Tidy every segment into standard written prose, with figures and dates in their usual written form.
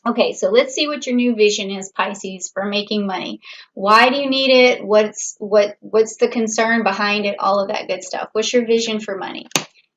Okay, so let's see what your new vision is, Pisces, for making money. Why do you need it? What's the concern behind it? All of that good stuff. What's your vision for money?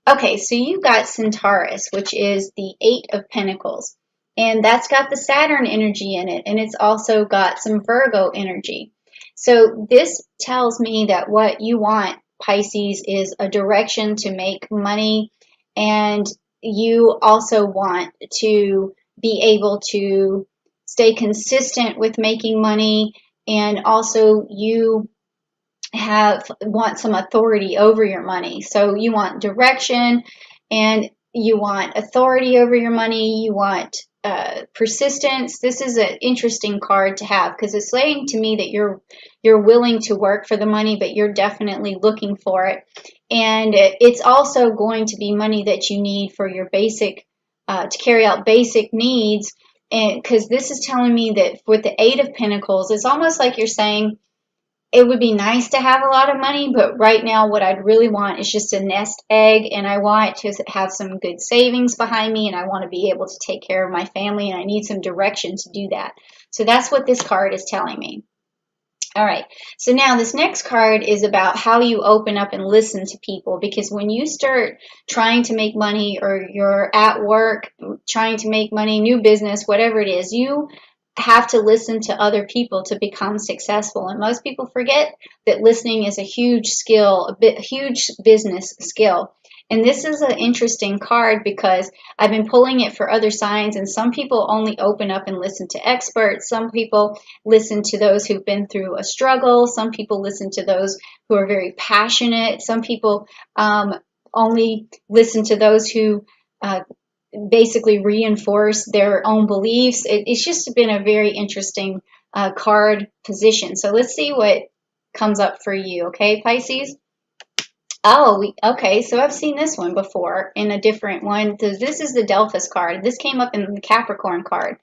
Okay, so you got Centaurus, which is the Eight of Pentacles. And that's got the Saturn energy in it, and it's also got some Virgo energy. So this tells me that what you want, Pisces, is a direction to make money, and you also want to be able to stay consistent with making money, and also you want some authority over your money. So you want direction, and you want authority over your money. You want persistence. This is an interesting card to have because it's saying to me that you're willing to work for the money, but you're definitely looking for it. And it's also going to be money that you need for your basic to carry out basic needs. And because this is telling me that with the Eight of Pentacles, it's almost like you're saying, it would be nice to have a lot of money, but right now what I'd really want is just a nest egg, and I want to have some good savings behind me, and I want to be able to take care of my family, and I need some direction to do that. So that's what this card is telling me. All right, so now this next card is about how you open up and listen to people, because when you start trying to make money, or you're at work trying to make money, new business, whatever it is, you have to listen to other people to become successful. And most people forget that listening is a huge skill, a huge business skill. And this is an interesting card because I've been pulling it for other signs, and some people only open up and listen to experts. Some people listen to those who've been through a struggle. Some people listen to those who are very passionate. Some people only listen to those who basically reinforce their own beliefs. It's just been a very interesting card position. So let's see what comes up for you, okay, Pisces? Oh, okay. So I've seen this one before in a different one. This is the Delphus card. This came up in the Capricorn card.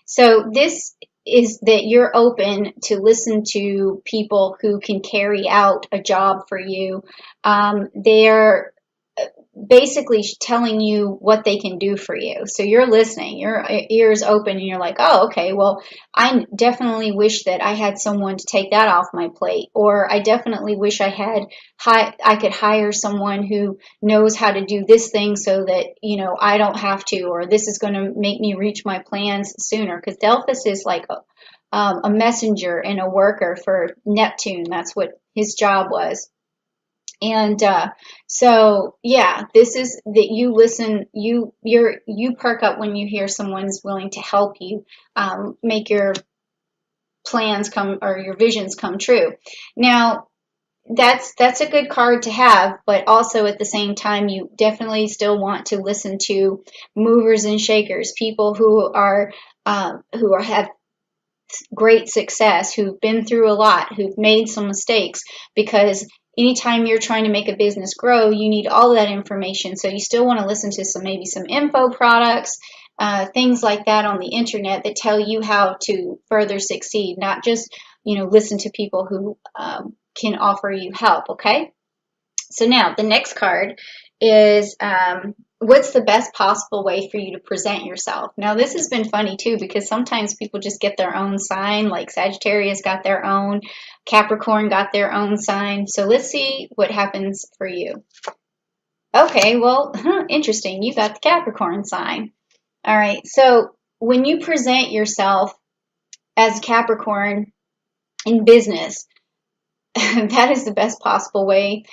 So this is that you're open to listen to people who can carry out a job for you. They're basically telling you what they can do for you. So you're listening, your ears open, and you're like, oh, okay, well, I definitely wish that I had someone to take that off my plate. Or I definitely wish I could hire someone who knows how to do this thing so that, I don't have to, or this is going to make me reach my plans sooner. Because Delphus is like a messenger and a worker for Neptune. That's what his job was. And so, yeah, this is that you listen, you perk up when you hear someone's willing to help you make your plans come, or your visions come true. Now, that's a good card to have, but also at the same time, you definitely still want to listen to movers and shakers, people who have great success, who've been through a lot, who've made some mistakes, because anytime you're trying to make a business grow, you need all of that information. So you still want to listen to maybe some info products, things like that on the internet that tell you how to further succeed, not just, listen to people who can offer you help, okay? So now the next card is what's the best possible way for you to present yourself? Now this has been funny too, because sometimes people just get their own sign, like Sagittarius got their own, Capricorn got their own sign. So let's see what happens for you. Okay, well, interesting. You got the Capricorn sign. All right, so when you present yourself as Capricorn in business, that is the best possible way,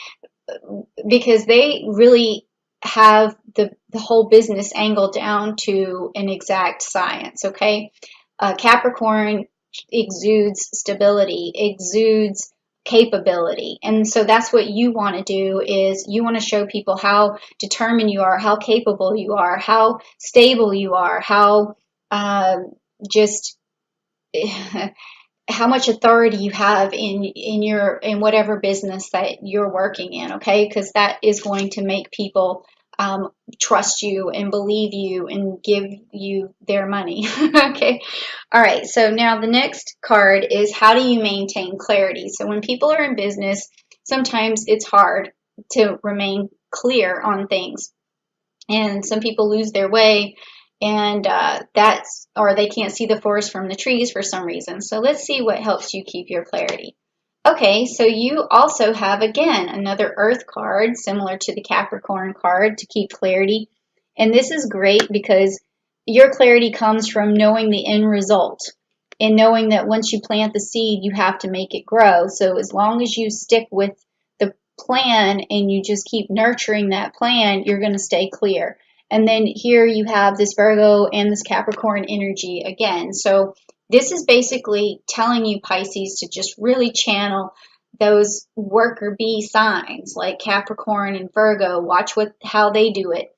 because they really have the whole business angle down to an exact science, okay? Capricorn exudes stability, exudes capability. And so that's what you want to do, is you want to show people how determined you are, how capable you are, how stable you are, how just how much authority you have in whatever business that you're working in, okay? Because that is going to make people trust you and believe you and give you their money. Okay. All right. So now the next card is, how do you maintain clarity? So when people are in business, sometimes it's hard to remain clear on things, and some people lose their way. and or they can't see the forest from the trees for some reason. So let's see what helps you keep your clarity. Okay, so you also have, again, another Earth card, similar to the Capricorn card, to keep clarity. And this is great because your clarity comes from knowing the end result and knowing that once you plant the seed, you have to make it grow. So as long as you stick with the plan and you just keep nurturing that plan, you're going to stay clear. And then here you have this Virgo and this Capricorn energy again. So this is basically telling you, Pisces, to just really channel those worker bee signs like Capricorn and Virgo. Watch how they do it,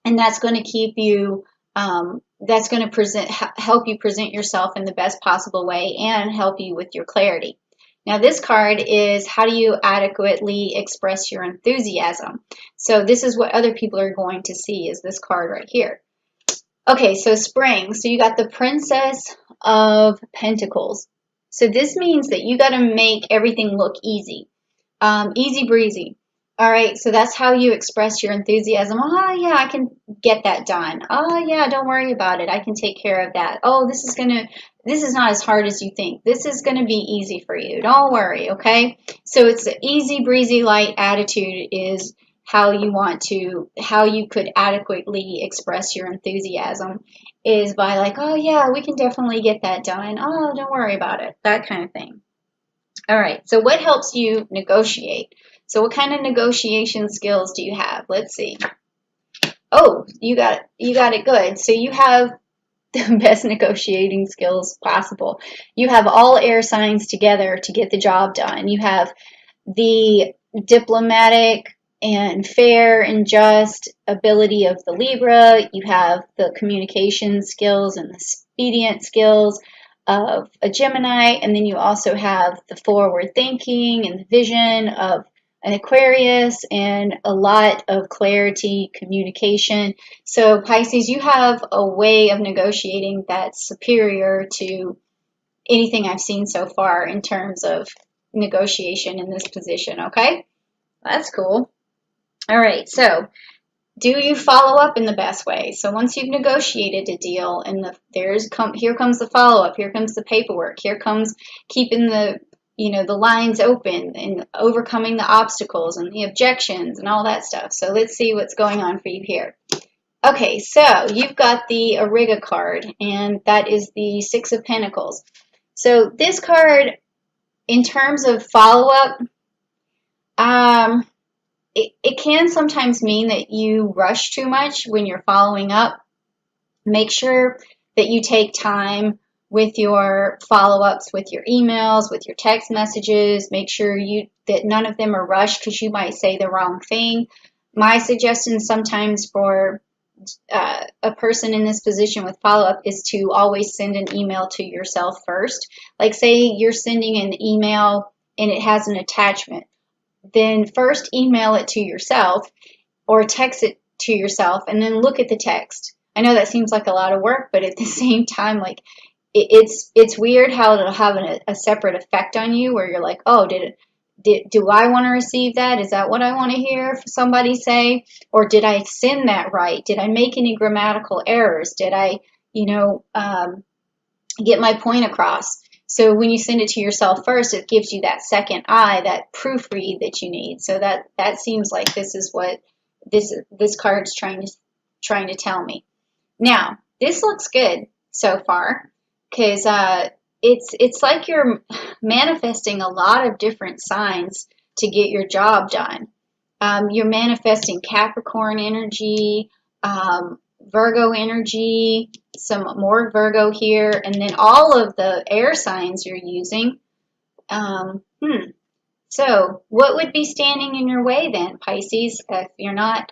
and that's going to keep you. That's going to help you present yourself in the best possible way and help you with your clarity. Now, this card is how do you adequately express your enthusiasm? So this is what other people are going to see is this card right here. Okay, so spring. So you got the Princess of Pentacles. So this means that you got to make everything look easy, easy breezy. All right, so that's how you express your enthusiasm. Oh, yeah, I can get that done. Oh, yeah, don't worry about it. I can take care of that. Oh, this is not as hard as you think. This is going to be easy for you. Don't worry, okay? So it's an easy breezy light attitude is how you could adequately express your enthusiasm is by like, oh yeah, we can definitely get that done. Oh, don't worry about it. That kind of thing. All right. So what helps you negotiate? So what kind of negotiation skills do you have? Let's see. Oh, you got it good. So you have the best negotiating skills possible. You have all air signs together to get the job done. You have the diplomatic and fair and just ability of the Libra. You have the communication skills and the expedient skills of a Gemini. And then you also have the forward thinking and the vision of an Aquarius and a lot of clarity, communication. So Pisces, you have a way of negotiating that's superior to anything I've seen so far in terms of negotiation in this position, okay? That's cool. All right, so do you follow up in the best way? So once you've negotiated a deal and here comes the follow-up, here comes the paperwork, here comes keeping the lines open and overcoming the obstacles and the objections and all that stuff. So let's see what's going on for you here. Okay, so you've got the Ariga card, and that is the Six of Pentacles. So this card, in terms of follow-up, it can sometimes mean that you rush too much when you're following up. Make sure that you take time with your follow-ups, with your emails, with your text messages. Make sure that none of them are rushed because you might say the wrong thing. My suggestion sometimes for a person in this position with follow-up is to always send an email to yourself first. Like say you're sending an email and it has an attachment. Then first email it to yourself or text it to yourself and then look at the text. I know that seems like a lot of work, but at the same time, like it's weird how it'll have a separate effect on you where you're like, oh, do I want to receive that? Is that what I want to hear somebody say? Or did I send that right? Did I make any grammatical errors? Did I, get my point across? So when you send it to yourself first, it gives you that second eye, that proofread that you need. So that seems like this is what this card's trying to tell me. Now, this looks good so far because it's like you're manifesting a lot of different signs to get your job done. You're manifesting Capricorn energy, Virgo energy, some more Virgo here, and then all of the air signs you're using. So what would be standing in your way then, Pisces, if you're not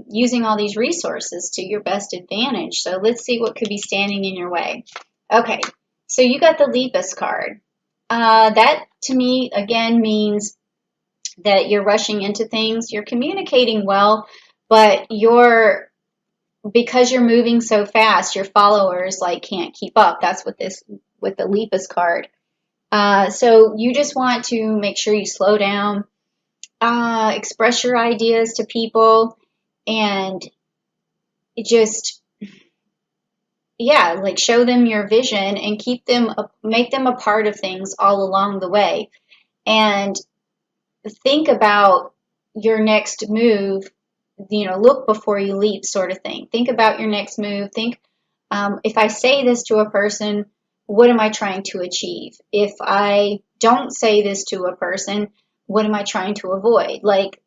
using all these resources to your best advantage? So let's see what could be standing in your way. Okay, so you got the Lepus card. That to me, again, means that you're rushing into things. You're communicating well, but because you're moving so fast, your followers can't keep up. That's what with the Lepus card. So you just want to make sure you slow down, express your ideas to people, and just yeah, like show them your vision and make them a part of things all along the way. And think about your next move, look before you leap sort of thing. Think about your next move. Think, if I say this to a person, what am I trying to achieve? If I don't say this to a person, what am I trying to avoid? Like,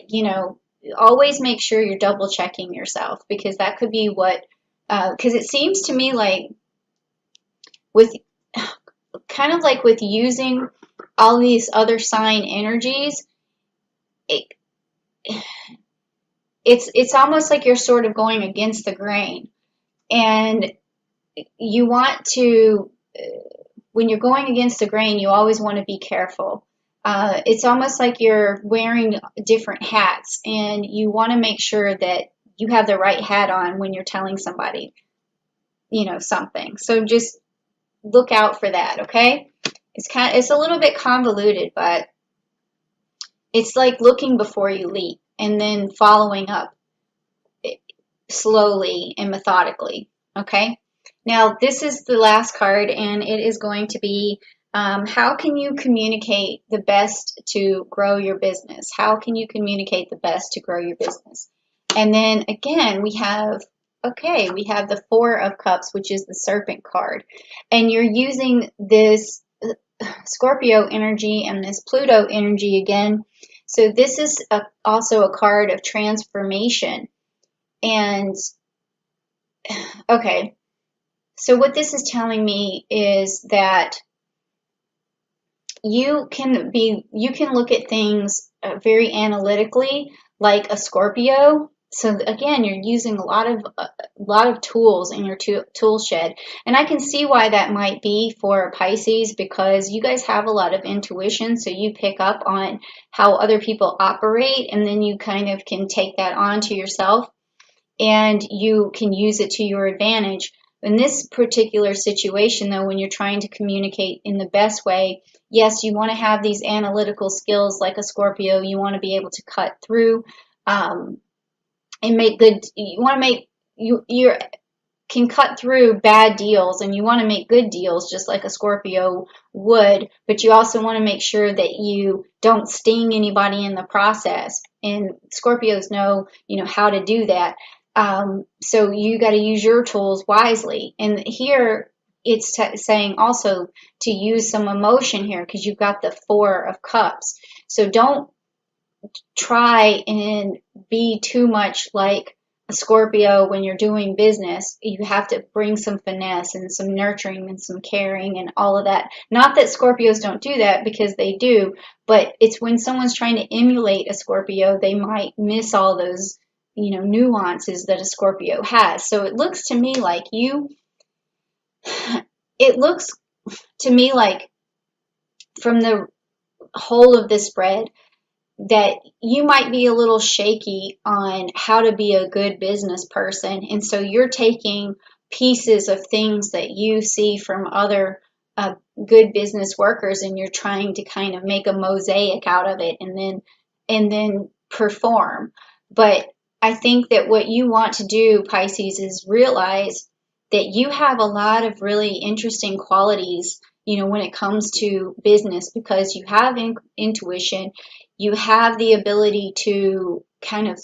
you know, always make sure you're double checking yourself, because that could be what, because it seems to me like with kind of like with using all these other sign energies, it, it's almost like you're sort of going against the grain, and you want to, when you're going against the grain, you always want to be careful. It's almost like you're wearing different hats, and you want to make sure that you have the right hat on when you're telling somebody, something. So just look out for that, okay? It's a little bit convoluted, but it's like looking before you leap and then following up slowly and methodically, okay? Now, this is the last card, and it is going to be, how can you communicate the best to grow your business? How can you communicate the best to grow your business? And then again, we have the Four of Cups, which is the Serpent card. And you're using this Scorpio energy and this Pluto energy again. So this is also a card of transformation. And okay, so what this is telling me is that you can look at things very analytically, like a Scorpio. So again, you're using a lot of tools in your tool shed, and I can see why that might be for Pisces, because you guys have a lot of intuition, so you pick up on how other people operate, and then you kind of can take that on to yourself, and you can use it to your advantage. In this particular situation, though, when you're trying to communicate in the best way, yes, you want to have these analytical skills like a Scorpio. You want to be able to cut through and make good. You want to make you can cut through bad deals, and you want to make good deals just like a Scorpio would, but you also want to make sure that you don't sting anybody in the process. And Scorpios know, how to do that. So you got to use your tools wisely. And here it's saying also to use some emotion here, because you've got the Four of Cups. So don't try and be too much like a Scorpio when you're doing business. You have to bring some finesse and some nurturing and some caring and all of that. Not that Scorpios don't do that, because they do, but it's when someone's trying to emulate a Scorpio, they might miss all those, nuances that a Scorpio has. So it looks to me like it looks to me like from the whole of this spread, that you might be a little shaky on how to be a good business person. And so you're taking pieces of things that you see from other good business workers, and you're trying to kind of make a mosaic out of it and then perform. But I think that what you want to do, Pisces, is realize that you have a lot of really interesting qualities, when it comes to business, because you have intuition, you have the ability to kind of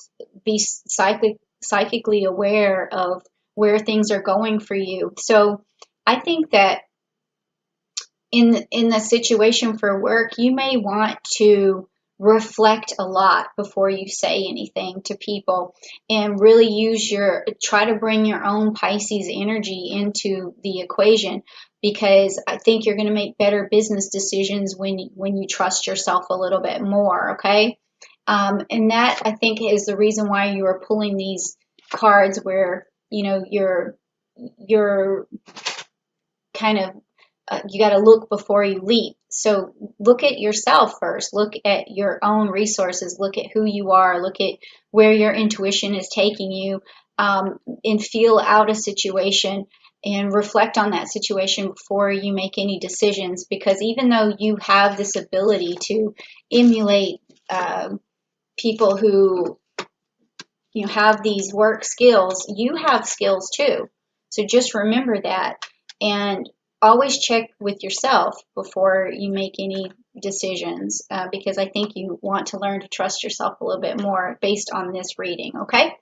be psychically aware of where things are going for you. So I think that in the situation for work, you may want to reflect a lot before you say anything to people, and really try to bring your own Pisces energy into the equation, because I think you're going to make better business decisions when you trust yourself a little bit more, okay? And that, I think, is the reason why you are pulling these cards where, you're kind of you got to look before you leap. So look at yourself first. Look at your own resources. Look at who you are. Look at where your intuition is taking you, and feel out a situation and reflect on that situation before you make any decisions. Because even though you have this ability to emulate people who have these work skills, you have skills too. So just remember that, and always check with yourself before you make any decisions, because I think you want to learn to trust yourself a little bit more based on this reading, okay?